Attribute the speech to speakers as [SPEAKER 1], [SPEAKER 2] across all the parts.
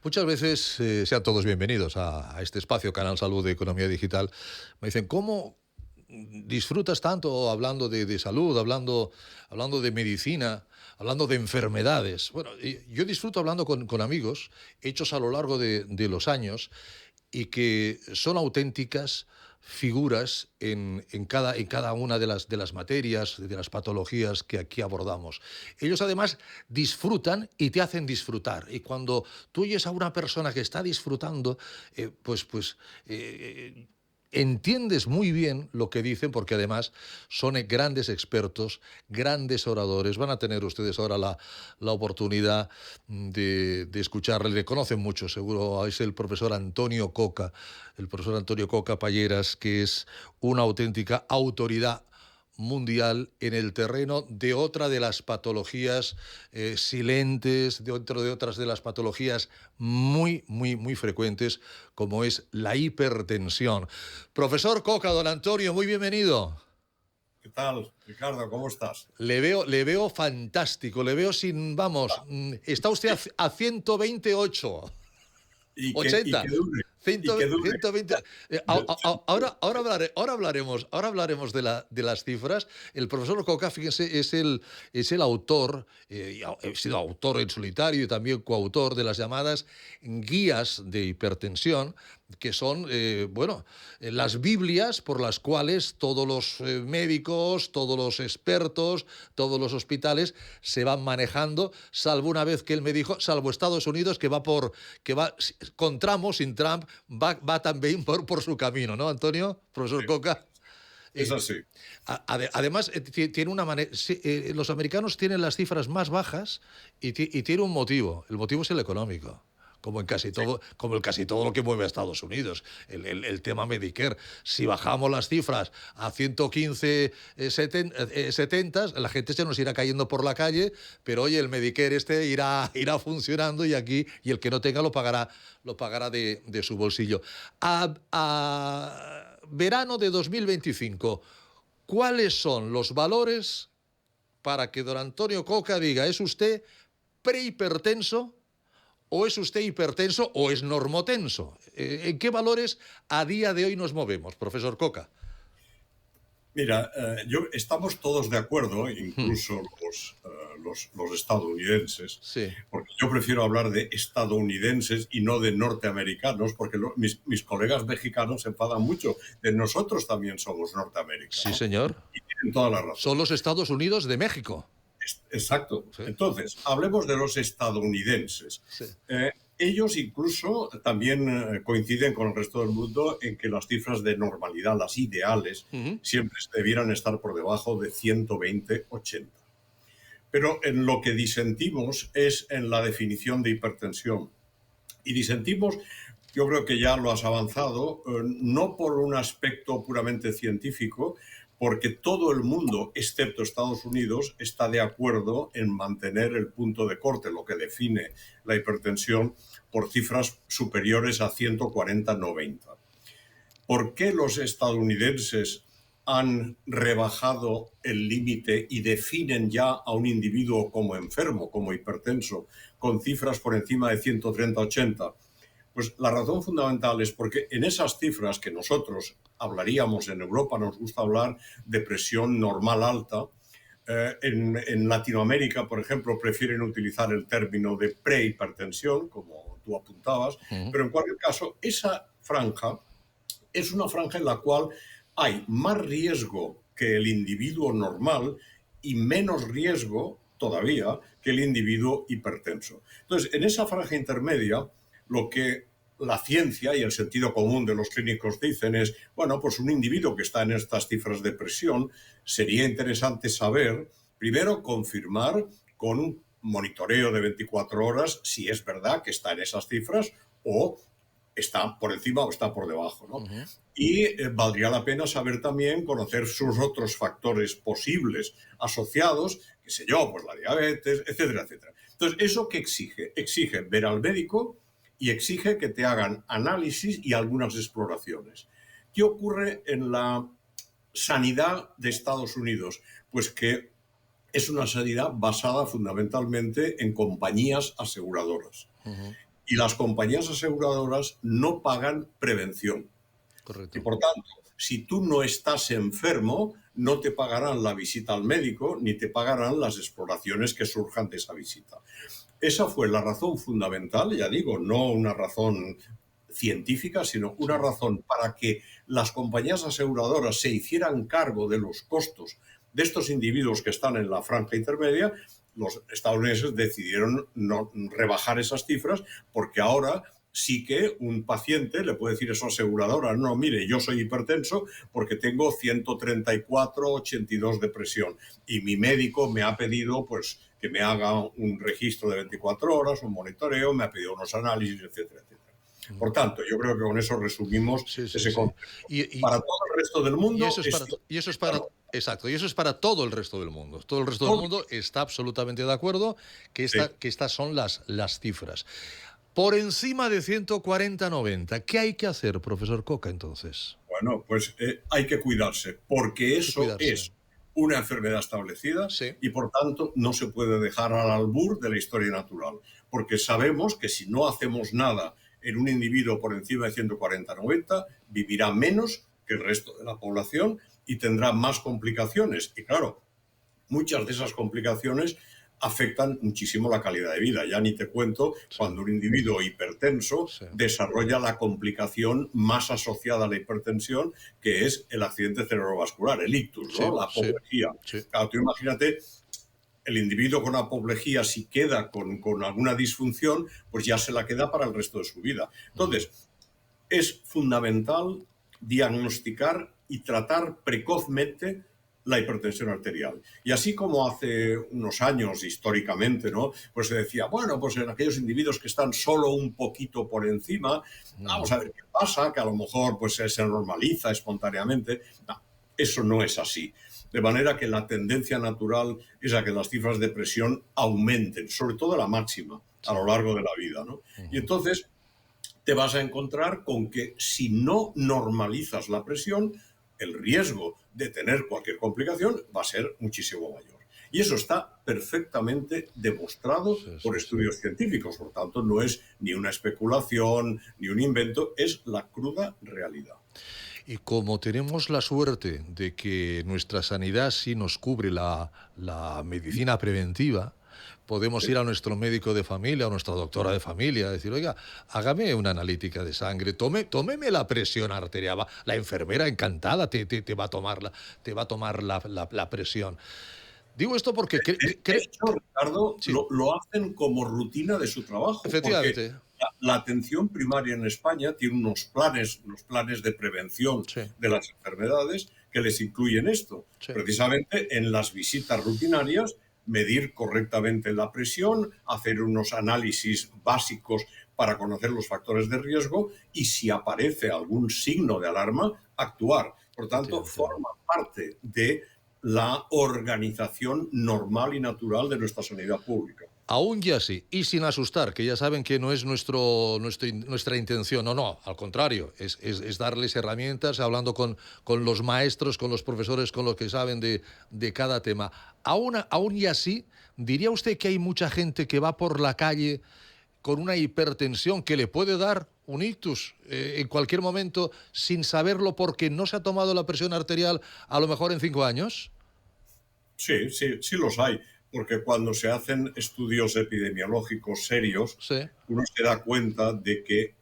[SPEAKER 1] Muchas veces, sean todos bienvenidos a este espacio Canal Salud de Economía Digital. Me dicen, ¿cómo disfrutas tanto hablando de salud, hablando de medicina, hablando de enfermedades? Bueno, yo disfruto hablando con amigos hechos a lo largo de los años y que son auténticas figuras en cada una de las materias, de las patologías que aquí abordamos. Ellos además disfrutan y te hacen disfrutar. Y cuando tú oyes a una persona que está disfrutando, pues entiendes muy bien lo que dicen, porque además son grandes expertos, grandes oradores. Van a tener ustedes ahora la oportunidad de escucharle. Le conocen mucho, seguro. Es el profesor Antonio Coca Palleras, que es una auténtica autoridad mundial en el terreno de otra de las patologías silentes, de otras de las patologías muy frecuentes, como es la hipertensión. Profesor Coca, don Antonio, muy bienvenido.
[SPEAKER 2] ¿Qué tal, Ricardo? ¿Cómo estás?
[SPEAKER 1] Le veo fantástico, le veo está usted a 128.
[SPEAKER 2] Y que
[SPEAKER 1] 80.
[SPEAKER 2] dure, y
[SPEAKER 1] 100,
[SPEAKER 2] que dure.
[SPEAKER 1] 120. Ahora hablaremos de las cifras. El profesor Coca, fíjense, es el autor, he sido autor en solitario y también coautor de las llamadas guías de hipertensión, que son, las Biblias por las cuales todos los médicos, todos los expertos, todos los hospitales se van manejando, salvo una vez que él me dijo, salvo Estados Unidos, que va con Trump o sin Trump, va también por su camino, ¿no, Antonio? Profesor Coca.
[SPEAKER 2] Es
[SPEAKER 1] Eh,
[SPEAKER 2] así.
[SPEAKER 1] Además, tiene una manera. Los americanos tienen las cifras más bajas y tiene un motivo. El motivo es el económico. Como en casi
[SPEAKER 2] Sí,
[SPEAKER 1] todo, como en casi todo lo que mueve a Estados Unidos. El tema Medicare. Si bajamos las cifras a 115, 70, la gente se nos irá cayendo por la calle, pero oye, el Medicare irá funcionando y el que no tenga lo pagará de su bolsillo. A verano de 2025, ¿cuáles son los valores para que don Antonio Coca diga, ¿es usted prehipertenso o es usted hipertenso o es normotenso? ¿En qué valores a día de hoy nos movemos, profesor Coca?
[SPEAKER 2] mira, estamos todos de acuerdo,
[SPEAKER 1] Hmm,
[SPEAKER 2] incluso los estadounidenses,
[SPEAKER 1] sí,
[SPEAKER 2] porque yo prefiero hablar de estadounidenses y no de norteamericanos, porque mis colegas mexicanos se enfadan mucho. De nosotros también somos Norteamérica,
[SPEAKER 1] sí,
[SPEAKER 2] ¿no?
[SPEAKER 1] señor.
[SPEAKER 2] Y tienen toda la razón.
[SPEAKER 1] Son los Estados Unidos de México.
[SPEAKER 2] Exacto.
[SPEAKER 1] Sí,
[SPEAKER 2] Entonces, hablemos de los estadounidenses.
[SPEAKER 1] sí.
[SPEAKER 2] Ellos incluso también coinciden con el resto del mundo en que las cifras de normalidad, las ideales,
[SPEAKER 1] Ujú.
[SPEAKER 2] siempre debieran estar por debajo de 120-80. Pero en lo que disentimos es en la definición de hipertensión. Y disentimos, yo creo que ya lo has avanzado, no por un aspecto puramente científico, porque todo el mundo, excepto Estados Unidos, está de acuerdo en mantener el punto de corte, lo que define la hipertensión, por cifras superiores a 140-90. ¿Por qué los estadounidenses han rebajado el límite y definen ya a un individuo como enfermo, como hipertenso, con cifras por encima de 130-80? Pues la razón fundamental es porque en esas cifras que nosotros hablaríamos en Europa, nos gusta hablar de presión normal alta. En Latinoamérica, por ejemplo, prefieren utilizar el término de prehipertensión, como tú apuntabas,
[SPEAKER 1] Ujú.
[SPEAKER 2] pero en cualquier caso, esa franja es una franja en la cual hay más riesgo que el individuo normal y menos riesgo todavía que el individuo hipertenso. Entonces, en esa franja intermedia, lo que la ciencia y el sentido común de los clínicos dicen es, bueno, pues un individuo que está en estas cifras de presión, sería interesante saber, primero, confirmar con un monitoreo de 24 horas si es verdad que está en esas cifras o está por encima o está por debajo, ¿no?
[SPEAKER 1] Ujú.
[SPEAKER 2] Y valdría la pena saber también, conocer sus otros factores posibles asociados, qué sé yo, pues la diabetes, etcétera, etcétera. Entonces, ¿eso qué exige? Exige ver al médico y exige que te hagan análisis y algunas exploraciones. ¿Qué ocurre en la sanidad de Estados Unidos? Pues que es una sanidad basada fundamentalmente en compañías aseguradoras. y las compañías aseguradoras no pagan prevención. Y
[SPEAKER 1] Correcto.
[SPEAKER 2] por tanto, si tú no estás enfermo, no te pagarán la visita al médico ni te pagarán las exploraciones que surjan de esa visita. Esa fue la razón fundamental, ya digo, no una razón científica, sino una
[SPEAKER 1] Sí.
[SPEAKER 2] razón para que las compañías aseguradoras se hicieran cargo de los costos de estos individuos que están en la franja intermedia. Los estadounidenses decidieron no rebajar esas cifras porque ahora sí que un paciente le puede decir a su aseguradora, no, mire, yo soy hipertenso porque tengo 134/82 de presión y mi médico me ha pedido pues que me haga un registro de 24 horas, un monitoreo, me ha pedido unos análisis, etcétera, etcétera. Por tanto, yo creo que con eso resumimos
[SPEAKER 1] Sí, sí,
[SPEAKER 2] ese
[SPEAKER 1] sí.
[SPEAKER 2] concepto.
[SPEAKER 1] Y,
[SPEAKER 2] Para todo el resto del
[SPEAKER 1] y
[SPEAKER 2] mundo
[SPEAKER 1] eso es
[SPEAKER 2] es
[SPEAKER 1] para, y eso es para,
[SPEAKER 2] claro,
[SPEAKER 1] exacto, y eso es para todo el resto del mundo. Todo el resto del
[SPEAKER 2] todo,
[SPEAKER 1] mundo está absolutamente de acuerdo
[SPEAKER 2] sí.
[SPEAKER 1] que estas son las cifras. Por encima de 140-90, ¿qué hay que hacer, profesor Coca, entonces?
[SPEAKER 2] Bueno, pues hay que cuidarse, porque
[SPEAKER 1] Hay que
[SPEAKER 2] eso
[SPEAKER 1] cuidarse.
[SPEAKER 2] es una enfermedad establecida
[SPEAKER 1] Sí.
[SPEAKER 2] y por tanto no se puede dejar al albur de la historia natural, porque sabemos que si no hacemos nada en un individuo por encima de 140-90, vivirá menos que el resto de la población y tendrá más complicaciones. Y claro, muchas de esas complicaciones afectan muchísimo la calidad de vida. Ya ni te cuento
[SPEAKER 1] Sí,
[SPEAKER 2] cuando un individuo hipertenso
[SPEAKER 1] sí,
[SPEAKER 2] desarrolla la complicación más asociada a la hipertensión, que es el accidente cerebrovascular, el ictus,
[SPEAKER 1] sí,
[SPEAKER 2] ¿no? La
[SPEAKER 1] sí,
[SPEAKER 2] apoplejía.
[SPEAKER 1] sí.
[SPEAKER 2] Claro, tú imagínate, el individuo con apoplejía, si queda con alguna disfunción, pues ya se la queda para el resto de su vida.
[SPEAKER 1] Ujú.
[SPEAKER 2] Entonces, es fundamental diagnosticar y tratar precozmente la hipertensión arterial. Y así como hace unos años, históricamente, ¿no? Pues se decía, bueno, pues en aquellos individuos que están solo un poquito por encima, vamos
[SPEAKER 1] Ujú.
[SPEAKER 2] a ver qué pasa, que a lo mejor pues se normaliza espontáneamente. No, eso no es así. De manera que la tendencia natural es a que las cifras de presión aumenten, sobre todo la máxima, a
[SPEAKER 1] Sí.
[SPEAKER 2] lo largo de la vida, ¿no? Y
[SPEAKER 1] Ujú.
[SPEAKER 2] entonces te vas a encontrar con que si no normalizas la presión, el riesgo de tener cualquier complicación va a ser muchísimo mayor. Y eso está perfectamente demostrado
[SPEAKER 1] Sí,
[SPEAKER 2] por
[SPEAKER 1] sí, sí.
[SPEAKER 2] estudios científicos. Por tanto, no es ni una especulación, ni un invento, es la cruda realidad.
[SPEAKER 1] Y como tenemos la suerte de que nuestra sanidad sí nos cubre la medicina preventiva, podemos
[SPEAKER 2] Sí.
[SPEAKER 1] ir a nuestro médico de familia o nuestra doctora de familia, decir, oiga, hágame una analítica de sangre, tómeme la presión arterial. La enfermera encantada te va a tomar te va a tomar la presión. Digo esto porque
[SPEAKER 2] De hecho, Ricardo,
[SPEAKER 1] sí,
[SPEAKER 2] lo hacen como rutina de su trabajo, porque
[SPEAKER 1] efectivamente,
[SPEAKER 2] la atención primaria en España tiene unos planes de prevención
[SPEAKER 1] sí,
[SPEAKER 2] de las enfermedades que les incluyen esto.
[SPEAKER 1] sí,
[SPEAKER 2] Precisamente en las visitas rutinarias, medir correctamente la presión, hacer unos análisis básicos para conocer los factores de riesgo y si aparece algún signo de alarma, actuar. Por tanto,
[SPEAKER 1] efectivamente.
[SPEAKER 2] forma parte de la organización normal y natural de nuestra sanidad pública.
[SPEAKER 1] Aún y así, y sin asustar, que ya saben que no es nuestra intención, no, no, al contrario, es darles herramientas, hablando con los maestros, con los profesores, con los que saben de cada tema. Aún y así, ¿diría usted que hay mucha gente que va por la calle con una hipertensión que le puede dar un ictus en cualquier momento sin saberlo porque no se ha tomado la presión arterial a lo mejor en 5 años?
[SPEAKER 2] Sí, sí, sí los hay, porque cuando se hacen estudios epidemiológicos serios,
[SPEAKER 1] Sí,
[SPEAKER 2] uno se da cuenta de que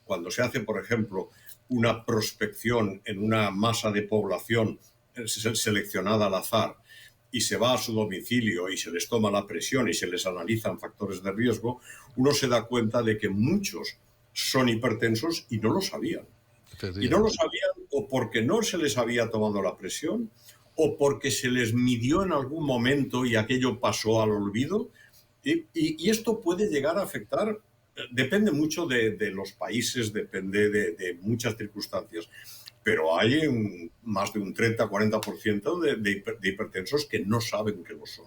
[SPEAKER 2] cuando se hace, por ejemplo, una prospección en una masa de población seleccionada al azar y se va a su domicilio y se les toma la presión y se les analizan factores de riesgo, uno se da cuenta de que muchos son hipertensos y no lo sabían. Y no lo
[SPEAKER 1] efectivamente.
[SPEAKER 2] sabían o porque no se les había tomado la presión o porque se les midió en algún momento y aquello pasó al olvido. Y esto puede llegar a afectar, depende mucho de los países, depende de muchas circunstancias, pero hay más de un 30-40% de hipertensos que no saben que lo son.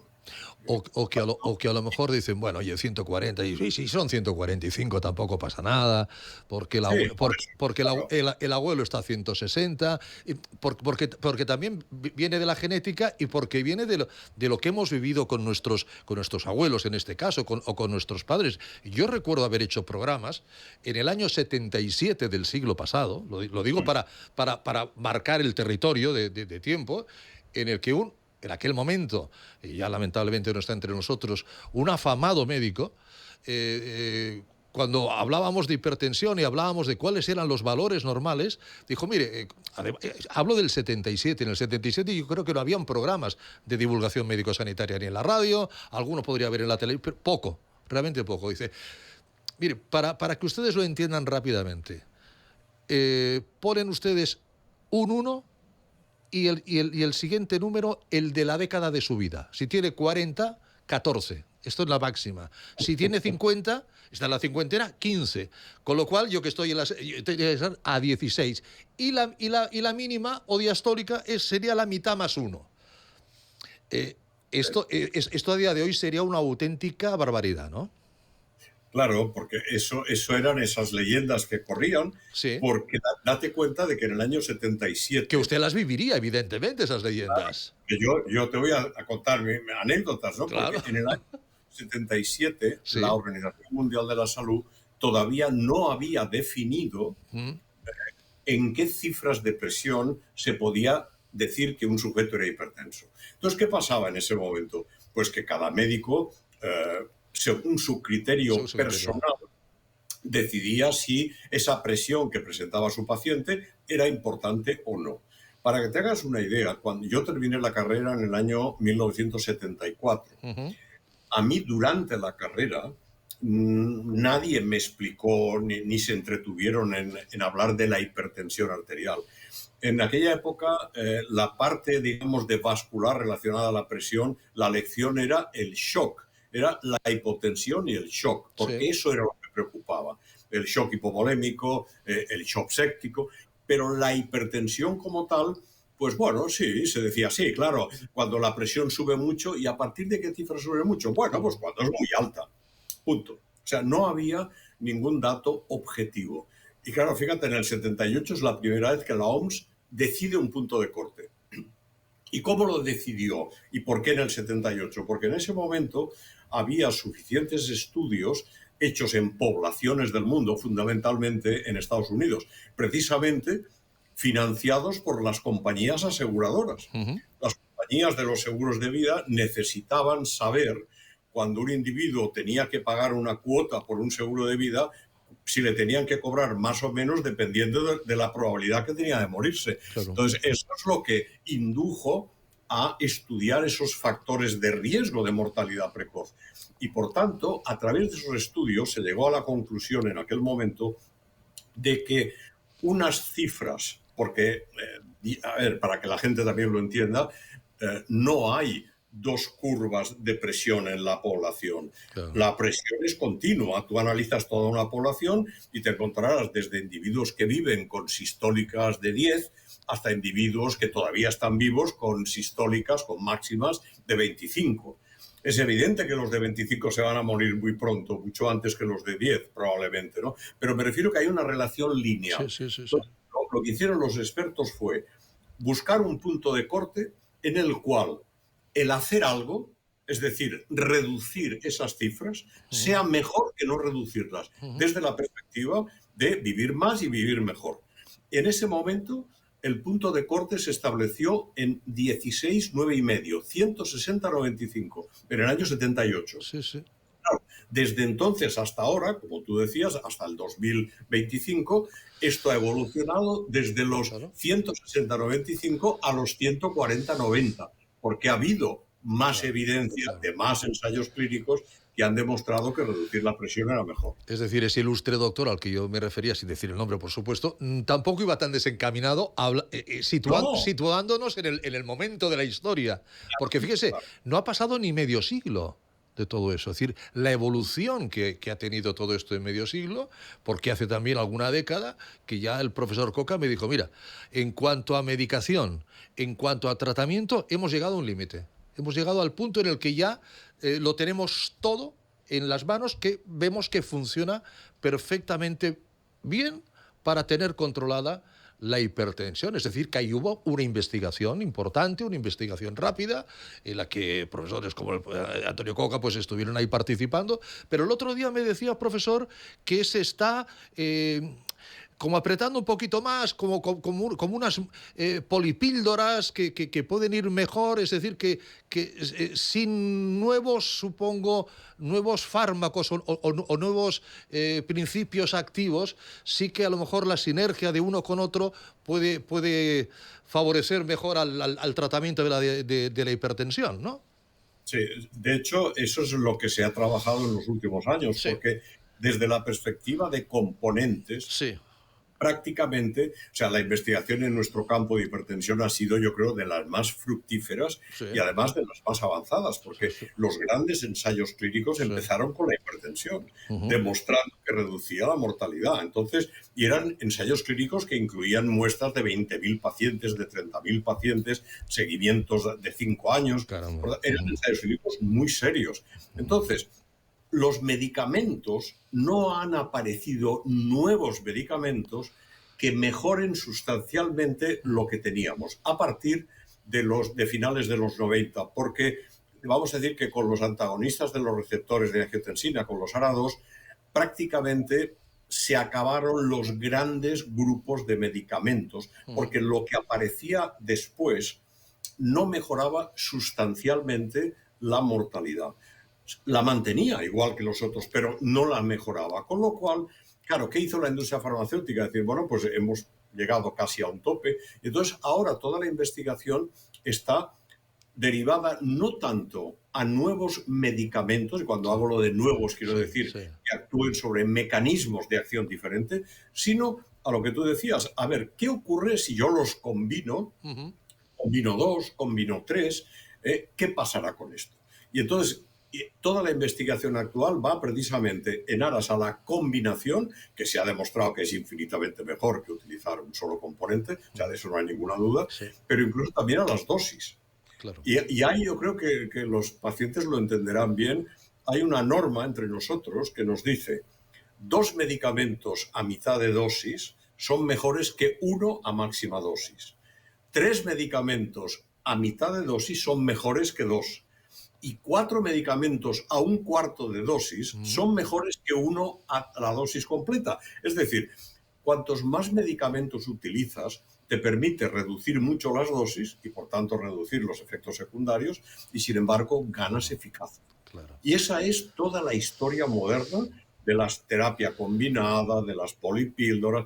[SPEAKER 1] O que a lo mejor dicen, bueno, oye, 140, y sí, sí, son 145, tampoco pasa nada, porque
[SPEAKER 2] Sí, por eso,
[SPEAKER 1] porque
[SPEAKER 2] claro.
[SPEAKER 1] el abuelo está a 160, y porque también viene de la genética y porque viene de lo que hemos vivido con nuestros abuelos, en este caso, o con nuestros padres. Yo recuerdo haber hecho programas en el año 77 del siglo pasado, lo digo para marcar el territorio de tiempo, en el que en aquel momento, y ya lamentablemente no está entre nosotros, un afamado médico, cuando hablábamos de hipertensión y hablábamos de cuáles eran los valores normales, dijo, mire, hablo del 77, en el 77 yo creo que no habían programas de divulgación médico-sanitaria ni en la radio, alguno podría haber en la televisión, pero poco, realmente poco. Dice, mire, para que ustedes lo entiendan rápidamente, ponen ustedes un uno y el siguiente número, el de la década de su vida. Si tiene 40, 14. Esto es la máxima. Si tiene 50, está en la cincuentena, 15. Con lo cual, yo que estoy a 16. Y la mínima o diastólica sería la mitad más 1. Esto a día de hoy sería una auténtica barbaridad, ¿no?
[SPEAKER 2] Claro, porque eso eran esas leyendas que corrían,
[SPEAKER 1] Sí.
[SPEAKER 2] porque date cuenta de que en el año
[SPEAKER 1] Que
[SPEAKER 2] 77,
[SPEAKER 1] usted las viviría, evidentemente, esas leyendas.
[SPEAKER 2] que yo te voy a contar anécdotas, ¿no? Porque
[SPEAKER 1] Claro.
[SPEAKER 2] en el año 77 la
[SPEAKER 1] Sí.
[SPEAKER 2] Organización Mundial de la Salud todavía no había definido
[SPEAKER 1] Mm.
[SPEAKER 2] en qué cifras de presión se podía decir que un sujeto era hipertenso. Entonces, ¿qué pasaba en ese momento? Pues que cada médico, según su criterio
[SPEAKER 1] Su criterio.
[SPEAKER 2] personal, decidía si esa presión que presentaba su paciente era importante o no. Para que te hagas una idea, cuando yo terminé la carrera en el año 1974,
[SPEAKER 1] Ujú.
[SPEAKER 2] a mí durante la carrera nadie me explicó ni se entretuvieron en hablar de la hipertensión arterial. En aquella época, la parte, digamos, de vascular relacionada a la presión, la lección era el shock, era la hipotensión y el shock,
[SPEAKER 1] Sí.
[SPEAKER 2] porque eso era lo que preocupaba. El shock hipovolémico, el shock séptico, pero la hipertensión como tal, pues bueno, sí, se decía, sí, claro, cuando la presión sube mucho. ¿Y a partir de qué cifra sube mucho? Bueno, pues cuando es muy alta, punto. O sea, no había ningún dato objetivo. Y claro, fíjate, en el 78 es la primera vez que la OMS decide un punto de corte. ¿Y cómo lo decidió? ¿Y por qué en el 78? Porque en ese momento había suficientes estudios hechos en poblaciones del mundo, fundamentalmente en Estados Unidos, precisamente financiados por las compañías aseguradoras.
[SPEAKER 1] Ujú.
[SPEAKER 2] Las compañías de los seguros de vida necesitaban saber cuando un individuo tenía que pagar una cuota por un seguro de vida, si le tenían que cobrar más o menos dependiendo de la probabilidad que tenía de morirse.
[SPEAKER 1] Claro.
[SPEAKER 2] Entonces, eso es lo que indujo a estudiar esos factores de riesgo de mortalidad precoz. Y por tanto, a través de esos estudios se llegó a la conclusión en aquel momento de que unas cifras, porque, a ver, para que la gente también lo entienda, no hay dos curvas de presión en la población.
[SPEAKER 1] Claro.
[SPEAKER 2] La presión es continua. Tú analizas toda una población y te encontrarás desde individuos que viven con sistólicas de 10 hasta individuos que todavía están vivos con sistólicas, con máximas de 25. Es evidente que los de 25 se van a morir muy pronto, mucho antes que los de 10, probablemente, ¿no? Pero me refiero que hay una relación
[SPEAKER 1] Sí,
[SPEAKER 2] lineal.
[SPEAKER 1] sí, sí, sí.
[SPEAKER 2] Entonces, lo que hicieron los expertos fue buscar un punto de corte en el cual el hacer algo, es decir, reducir esas cifras,
[SPEAKER 1] Ujú.
[SPEAKER 2] sea mejor que no reducirlas,
[SPEAKER 1] Ujú.
[SPEAKER 2] desde la perspectiva de vivir más y vivir mejor. En ese momento, el punto de corte se estableció en 16, 9 y medio, 160, 95, en el año 78.
[SPEAKER 1] Sí, sí.
[SPEAKER 2] Claro, desde entonces hasta ahora, como tú decías, hasta el 2025, esto ha evolucionado desde los
[SPEAKER 1] Claro.
[SPEAKER 2] 160-95 a los 140-90, porque ha habido más
[SPEAKER 1] Claro.
[SPEAKER 2] evidencia
[SPEAKER 1] Claro.
[SPEAKER 2] de más ensayos clínicos que han demostrado que reducir la presión era mejor.
[SPEAKER 1] Es decir, ese ilustre doctor al que yo me refería, sin decir el nombre, por supuesto, tampoco iba tan desencaminado,
[SPEAKER 2] No,
[SPEAKER 1] situándonos en el momento de la historia. Porque fíjese,
[SPEAKER 2] claro,
[SPEAKER 1] no ha pasado ni medio siglo de todo eso. Es decir, la evolución que ha tenido todo esto en medio siglo, porque hace también alguna década que ya el profesor Coca me dijo, mira, en cuanto a medicación, en cuanto a tratamiento, hemos llegado a un límite. hemos llegado al punto en el que ya lo tenemos todo en las manos, que vemos que funciona perfectamente bien para tener controlada la hipertensión. Es decir, que ahí hubo una investigación importante, una investigación rápida, en la que profesores como Antonio Coca pues estuvieron ahí participando. Pero el otro día me decía, profesor, que se está como apretando un poquito más, como unas polipíldoras que pueden ir mejor, es decir, que sin nuevos fármacos o nuevos principios activos, sí que a lo mejor la sinergia de uno con otro puede favorecer mejor al tratamiento de la hipertensión, ¿no?
[SPEAKER 2] Sí, de hecho, eso es lo que se ha trabajado en los últimos años,
[SPEAKER 1] Sí.
[SPEAKER 2] porque desde la perspectiva de componentes,
[SPEAKER 1] Sí.
[SPEAKER 2] prácticamente, o sea, la investigación en nuestro campo de hipertensión ha sido, yo creo, de las más fructíferas
[SPEAKER 1] Sí.
[SPEAKER 2] y además de las más avanzadas, porque
[SPEAKER 1] Sí.
[SPEAKER 2] los grandes ensayos clínicos
[SPEAKER 1] Sí.
[SPEAKER 2] empezaron con la hipertensión, demostrando que reducía la mortalidad. Entonces, y eran ensayos clínicos que incluían muestras de 20.000 pacientes, de 30.000 pacientes, seguimientos de 5 años.
[SPEAKER 1] Caramba.
[SPEAKER 2] Eran ensayos clínicos muy serios. Entonces, los medicamentos, no han aparecido nuevos medicamentos que mejoren sustancialmente lo que teníamos a partir de finales de los 90, porque vamos a decir que con los antagonistas de los receptores de angiotensina, con los ARA2, prácticamente se acabaron los grandes grupos de medicamentos, porque lo que aparecía después no mejoraba sustancialmente la mortalidad. La mantenía igual que los otros, pero no la mejoraba. Con lo cual, claro, ¿qué hizo la industria farmacéutica? Decir, bueno, pues hemos llegado casi a un tope. Entonces, ahora toda la investigación está derivada no tanto a nuevos medicamentos, y cuando hablo de nuevos quiero decir que actúen sobre mecanismos de acción diferentes, sino a lo que tú decías, a ver, ¿qué ocurre si yo los combino, combino 2, combino 3, ¿qué pasará con esto? Y entonces, toda la investigación actual va precisamente en aras a la combinación, que se ha demostrado que es infinitamente mejor que utilizar un solo componente, o sea, de eso no hay ninguna duda, pero incluso también a las dosis.
[SPEAKER 1] Claro.
[SPEAKER 2] Y ahí yo creo que los pacientes lo entenderán bien. Hay una norma entre nosotros que nos dice 2 medicamentos a mitad de dosis son mejores que 1 a máxima dosis. 3 medicamentos a mitad de dosis son mejores que 2. Y 4 medicamentos a un cuarto de dosis son mejores que 1 a la dosis completa. Es decir, cuantos más medicamentos utilizas, te permite reducir mucho las dosis y, por tanto, reducir los efectos secundarios y, sin embargo, ganas eficacia.
[SPEAKER 1] Claro.
[SPEAKER 2] Y esa es toda la historia moderna de la terapia combinada, de las polipíldoras.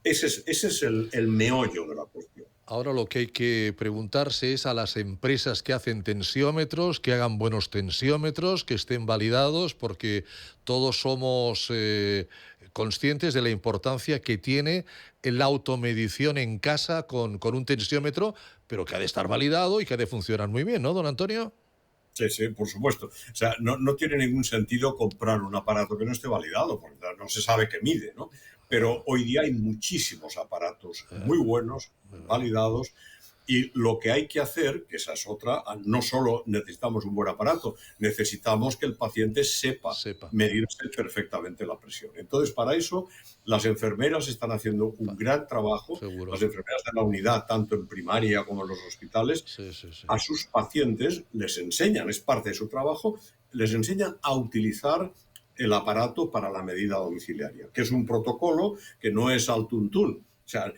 [SPEAKER 2] Ese es el meollo de la cuestión.
[SPEAKER 1] Ahora lo que hay que preguntarse es a las empresas que hacen tensiómetros, que hagan buenos tensiómetros, que estén validados, porque todos somos conscientes de la importancia que tiene la automedición en casa con un tensiómetro, pero que ha de estar validado y que ha de funcionar muy bien, ¿no, don Antonio?
[SPEAKER 2] Sí, sí, por supuesto. O sea, no tiene ningún sentido comprar un aparato que no esté validado, porque no se sabe qué mide, ¿no? Pero hoy día hay muchísimos aparatos muy buenos, validados, y lo que hay que hacer, que esa es otra, no solo necesitamos un buen aparato, necesitamos que el paciente sepa medirse perfectamente la presión. Entonces, para eso, las enfermeras están haciendo un gran trabajo.
[SPEAKER 1] Seguro.
[SPEAKER 2] Las enfermeras de la unidad, tanto en primaria como en los hospitales, a sus pacientes les enseñan, es parte de su trabajo, les enseñan a utilizar el aparato para la medida domiciliaria, que es un protocolo que no es al tuntún. O sea,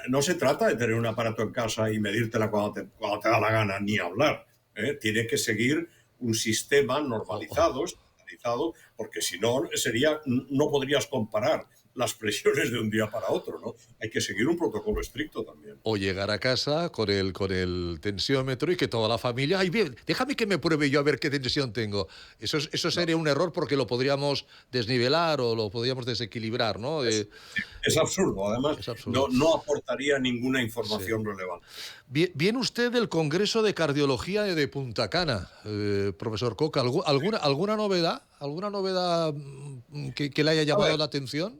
[SPEAKER 2] no se trata de tener un aparato en casa y medírtela cuando te da la gana, ni hablar. Tiene que seguir un sistema normalizado, estandarizado, porque si no, no podrías comparar las presiones de un día para otro, ¿no? Hay que seguir un protocolo estricto también.
[SPEAKER 1] O llegar a casa con el tensiómetro y que toda la familia, ay, bien, déjame que me pruebe yo a ver qué tensión tengo. Eso sería un error porque lo podríamos desnivelar o lo podríamos desequilibrar, ¿no?
[SPEAKER 2] Es absurdo, además,
[SPEAKER 1] es absurdo.
[SPEAKER 2] No aportaría ninguna información relevante.
[SPEAKER 1] Viene usted del Congreso de Cardiología de Punta Cana, profesor Coca. ¿Alguna novedad? ¿Alguna novedad que le haya llamado la atención?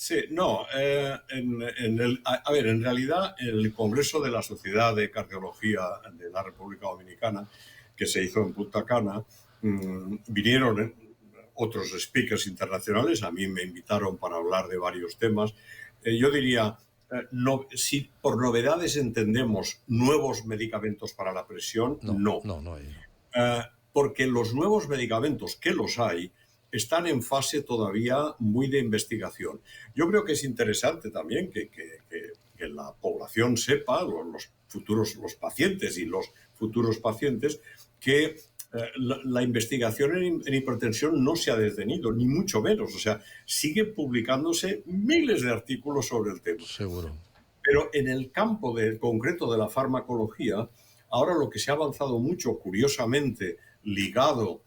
[SPEAKER 2] Sí, no, a ver, en realidad el Congreso de la Sociedad de Cardiología de la República Dominicana, que se hizo en Punta Cana, vinieron otros speakers internacionales, a mí me invitaron para hablar de varios temas. Yo diría, no, si por novedades entendemos nuevos medicamentos para la presión,
[SPEAKER 1] No,
[SPEAKER 2] no.
[SPEAKER 1] no, no hay. No.
[SPEAKER 2] Eh, Porque los nuevos medicamentos, que los hay, están en fase todavía muy de investigación. Yo creo que es interesante también que la población sepa, los futuros, los pacientes y los futuros pacientes, que la investigación en hipertensión no se ha detenido, ni mucho menos. O sea, sigue publicándose miles de artículos sobre el tema.
[SPEAKER 1] Seguro.
[SPEAKER 2] Pero en el campo concreto de la farmacología, ahora lo que se ha avanzado mucho, curiosamente, ligado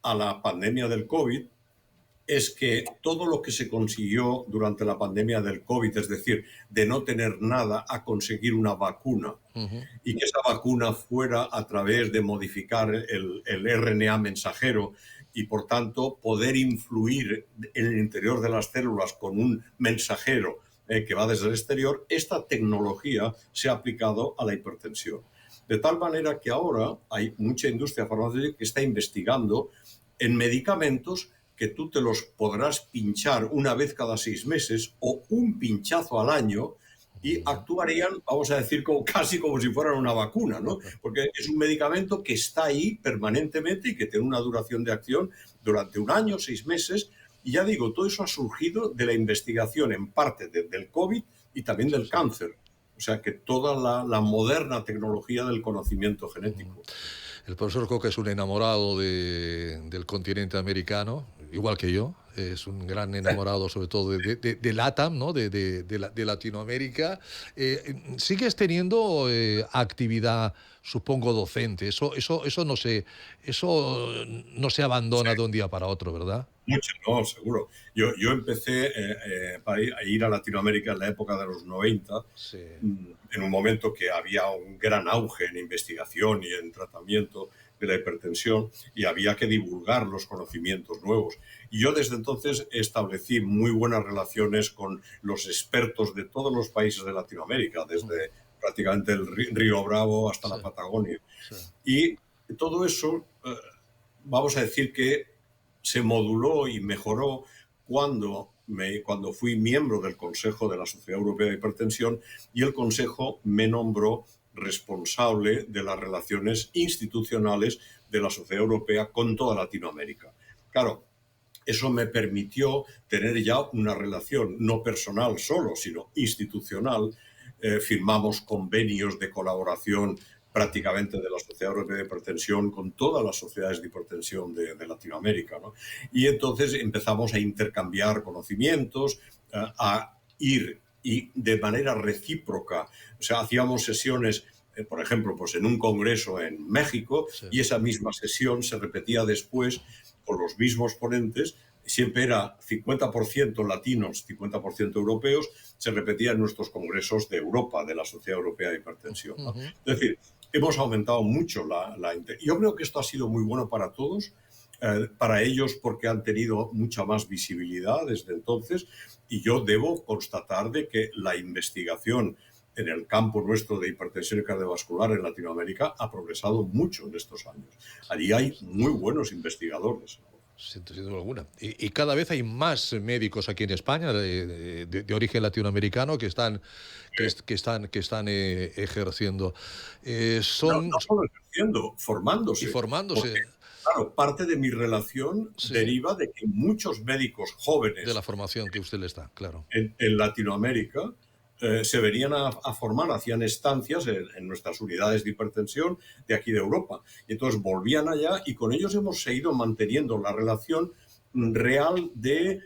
[SPEAKER 2] a la pandemia del COVID, es que todo lo que se consiguió durante la pandemia del COVID, es decir, de no tener nada a conseguir una vacuna, y que esa vacuna fuera a través de modificar el RNA mensajero y, por tanto, poder influir en el interior de las células con un mensajero que va desde el exterior, esta tecnología se ha aplicado a la hipertensión. De tal manera que ahora hay mucha industria farmacéutica que está investigando en medicamentos que tú te los podrás pinchar una vez cada 6 meses o un pinchazo al año y actuarían, vamos a decir, casi como si fueran una vacuna, ¿no? Porque es un medicamento que está ahí permanentemente y que tiene una duración de acción durante un año, 6 meses. Y ya digo, todo eso ha surgido de la investigación en parte del COVID y también del cáncer. O sea, que toda la moderna tecnología del conocimiento genético.
[SPEAKER 1] El profesor Coca es un enamorado del continente americano, igual que yo. Es un gran enamorado sobre todo de LATAM, ¿no? de Latinoamérica. ¿Sigues teniendo actividad, supongo, docente? Eso no se abandona de un día para otro, ¿verdad?
[SPEAKER 2] Mucho, no, seguro. Yo empecé a ir a Latinoamérica en la época de los 90,
[SPEAKER 1] Sí.
[SPEAKER 2] en un momento que había un gran auge en investigación y en tratamiento de la hipertensión y había que divulgar los conocimientos nuevos. Y yo desde entonces establecí muy buenas relaciones con los expertos de todos los países de Latinoamérica, desde prácticamente el Río Bravo hasta la Patagonia.
[SPEAKER 1] Sí.
[SPEAKER 2] Y todo eso, vamos a decir que se moduló y mejoró cuando fui miembro del Consejo de la Sociedad Europea de Hipertensión y el Consejo me nombró responsable de las relaciones institucionales de la Sociedad Europea con toda Latinoamérica. Claro, eso me permitió tener ya una relación no personal solo, sino institucional. Firmamos convenios de colaboración prácticamente de la Sociedad Europea de Hipertensión con todas las sociedades de hipertensión de Latinoamérica, ¿no? Y entonces empezamos a intercambiar conocimientos, a ir y de manera recíproca. O sea, hacíamos sesiones, por ejemplo, pues en un congreso en México, y esa misma sesión se repetía después con los mismos ponentes. Siempre era 50% latinos, 50% europeos, se repetía en nuestros congresos de Europa, de la Sociedad Europea de Hipertensión, ¿no? Es decir, hemos aumentado mucho yo creo que esto ha sido muy bueno para todos, para ellos porque han tenido mucha más visibilidad desde entonces, y yo debo constatar de que la investigación en el campo nuestro de hipertensión cardiovascular en Latinoamérica ha progresado mucho en estos años. Allí hay muy buenos investigadores.
[SPEAKER 1] Sin duda alguna. Y cada vez hay más médicos aquí en España de origen latinoamericano que están ejerciendo.
[SPEAKER 2] No solo ejerciendo, formándose.
[SPEAKER 1] Y formándose.
[SPEAKER 2] Porque, claro, parte de mi relación deriva de que muchos médicos jóvenes
[SPEAKER 1] de la formación que usted le está, claro.
[SPEAKER 2] En Latinoamérica se venían a formar, hacían estancias en nuestras unidades de hipertensión de aquí de Europa. Y entonces volvían allá y con ellos hemos seguido manteniendo la relación real de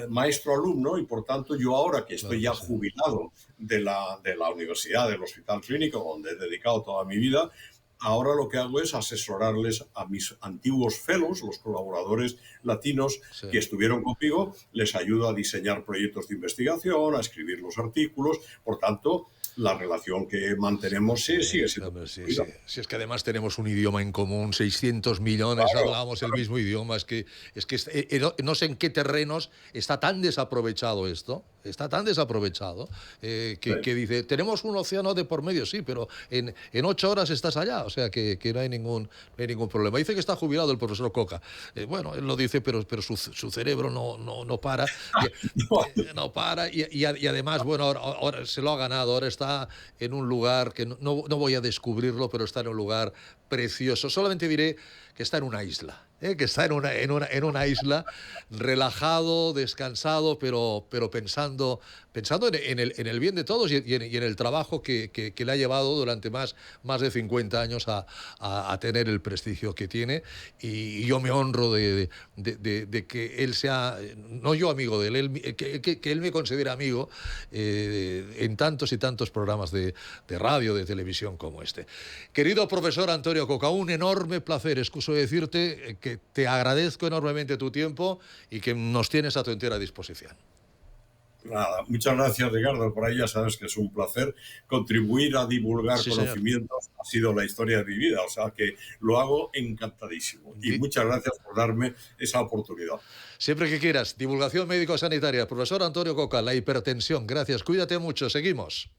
[SPEAKER 2] maestro-alumno, y por tanto yo ahora que estoy ya jubilado de la universidad, del Hospital Clínico, donde he dedicado toda mi vida, ahora lo que hago es asesorarles a mis antiguos fellows, los colaboradores latinos que estuvieron conmigo, les ayudo a diseñar proyectos de investigación, a escribir los artículos. Por tanto, la relación que mantenemos sigue siendo.
[SPEAKER 1] Sí, es que además tenemos un idioma en común, 600 millones, claro, hablamos el mismo idioma. Es que no sé en qué terrenos está tan desaprovechado esto. está tan desaprovechado, que dice, tenemos un océano de por medio, sí, pero en 8 horas estás allá, o sea que no hay ningún problema. Dice que está jubilado el profesor Coca. Bueno, él lo dice, pero su cerebro no para. No para, y además, bueno, ahora se lo ha ganado, ahora está en un lugar que no voy a descubrirlo, pero está en un lugar precioso. Solamente diré que está en una isla. Que está en una isla, relajado, descansado, pero pensando en el bien de todos y en el trabajo que le ha llevado durante más de 50 años a tener el prestigio que tiene. Y yo me honro de que él sea, no yo amigo de él, que él me considera amigo en tantos y tantos programas de radio, de televisión como este. Querido profesor Antonio Coca, un enorme placer, excuso decirte que te agradezco enormemente tu tiempo y que nos tienes a tu entera disposición.
[SPEAKER 2] Nada, muchas gracias, Ricardo. Por ahí ya sabes que es un placer contribuir a divulgar conocimientos. Señor. Ha sido la historia de mi vida, o sea que lo hago encantadísimo. Y muchas gracias por darme esa oportunidad.
[SPEAKER 1] Siempre que quieras. Divulgación médico-sanitaria. Profesor Antonio Coca, la hipertensión. Gracias. Cuídate mucho. Seguimos.